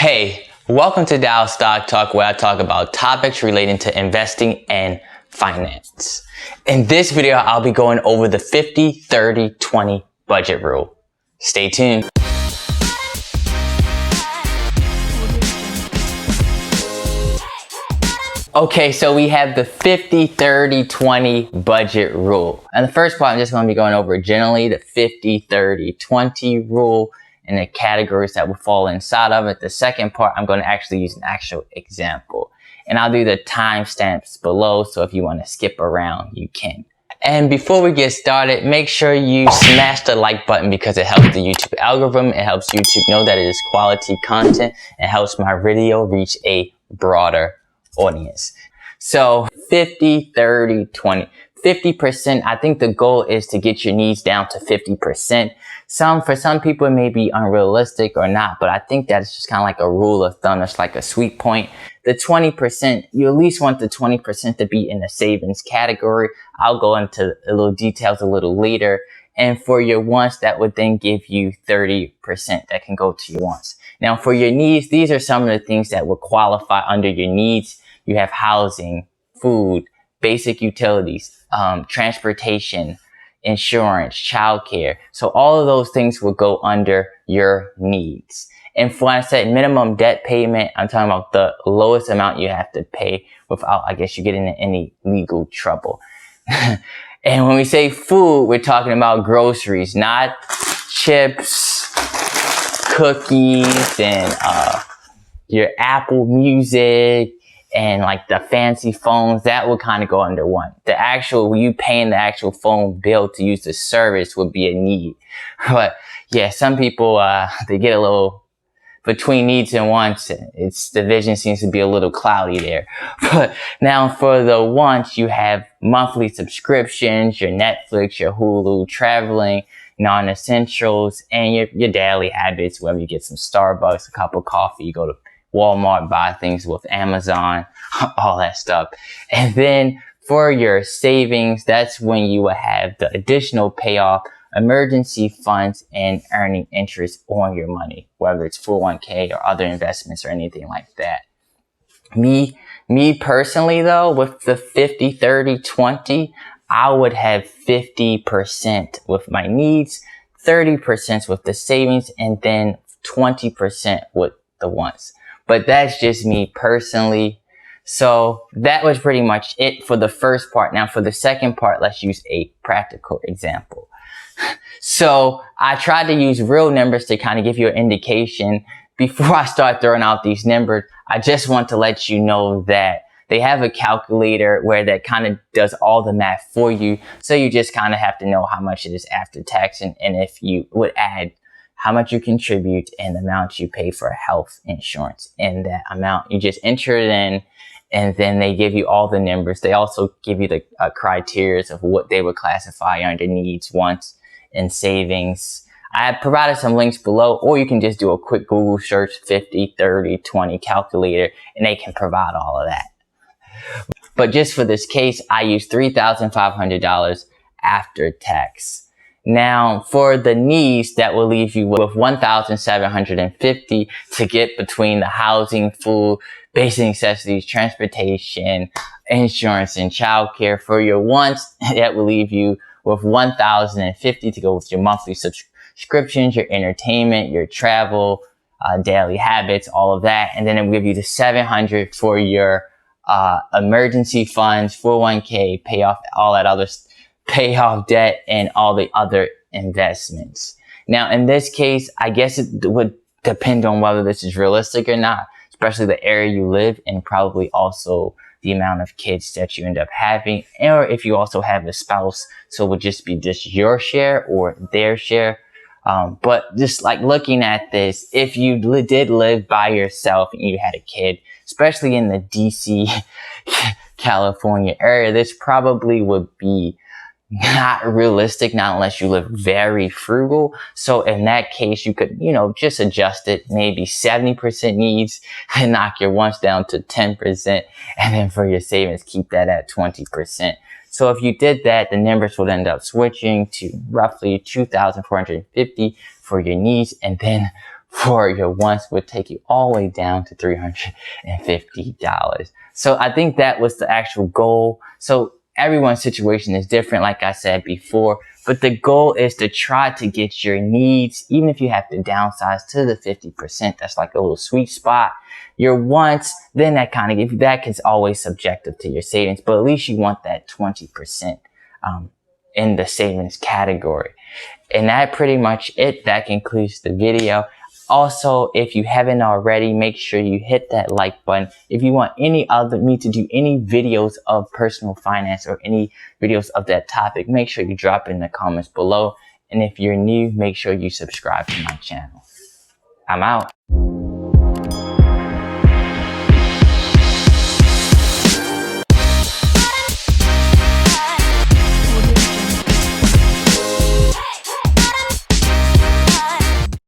Hey, welcome to Dow Stock Talk, where I talk about topics relating to investing and finance. In this video, I'll be going over the 50-30-20 budget rule. Stay tuned. Okay, so we have the 50-30-20 budget rule. And the first part, I'm just going to be going over generally the 50-30-20 rule and the categories that will fall inside of it. The second part, I'm going to actually use an actual example. And I'll do the timestamps below, so if you want to skip around, you can. And before we get started, make sure you smash the like button because it helps the YouTube algorithm. It helps YouTube know that it is quality content and helps my video reach a broader audience. So 50-30-20. 50%, I think the goal is to get your needs down to 50%. For some people it may be unrealistic or not, but I think that's just kind of like a rule of thumb. It's like a sweet point. The 20%, you at least want the 20% to be in the savings category. I'll go into a little details a little later. And for your wants, that would then give you 30% that can go to your wants. Now for your needs, these are some of the things that would qualify under your needs. You have housing, food, basic utilities, transportation, insurance, childcare. So all of those things will go under your needs. And when I said minimum debt payment, I'm talking about the lowest amount you have to pay without, I guess, you get into any legal trouble. And when we say food, we're talking about groceries, not chips, cookies, and your Apple Music, and like the fancy phones. That would kind of go under one. The actual, you paying the actual phone bill to use the service would be a need. But yeah, some people, they get a little between needs and wants. The vision seems to be a little cloudy there. But now for the wants, you have monthly subscriptions, your Netflix, your Hulu, traveling, non-essentials, and your daily habits, whether you get some Starbucks, a cup of coffee, you go to Walmart, buy things with Amazon, all that stuff. And then for your savings, that's when you will have the additional payoff, emergency funds, and earning interest on your money, whether it's 401k or other investments or anything like that. Me personally though, with the 50-30-20, I would have 50% with my needs, 30% with the savings, and then 20% with the wants. But that's just me personally. So that was pretty much it for the first part. Now for the second part, let's use a practical example. So I tried to use real numbers to kind of give you an indication. Before I start throwing out these numbers, I just want to let you know that they have a calculator where that kind of does all the math for you. So you just kind of have to know how much it is after tax, and if you would add how much you contribute and the amount you pay for health insurance. And that amount, you just enter it in, and then they give you all the numbers. They also give you the criteria of what they would classify under needs, wants, and savings. I have provided some links below, or you can just do a quick Google search, 50-30-20 calculator, and they can provide all of that. But just for this case, I used $3,500 after tax. Now, for the needs, that will leave you with $1,750 to get between the housing, food, basic necessities, transportation, insurance, and childcare. For your wants, that will leave you with $1,050 to go with your monthly subscriptions, your entertainment, your travel, daily habits, all of that. And then it will give you the $700 for your emergency funds, 401k, pay off all that other stuff, pay off debt, and all the other investments. Now, in this case, I guess it would depend on whether this is realistic or not, especially the area you live in, probably also the amount of kids that you end up having, or if you also have a spouse, so it would just be just your share or their share. But just like looking at this, if you did live by yourself and you had a kid, especially in the DC, California area, this probably would be not realistic, not unless you live very frugal. So in that case, you could, just adjust it, maybe 70% needs and knock your wants down to 10%. And then for your savings, keep that at 20%. So if you did that, the numbers would end up switching to roughly $2,450 for your needs. And then for your wants would take you all the way down to $350. So I think that was the actual goal. So everyone's situation is different, like I said before, but the goal is to try to get your needs, even if you have to downsize to the 50%, that's like a little sweet spot. Your wants, then that kind of gives you, that is always subjective to your savings, but at least you want that 20% in the savings category. And that pretty much it. That concludes the video. Also, if you haven't already, make sure you hit that like button. If you want me to do any videos of personal finance or any videos of that topic, make sure you drop it in the comments below. And if you're new, make sure you subscribe to my channel. I'm out.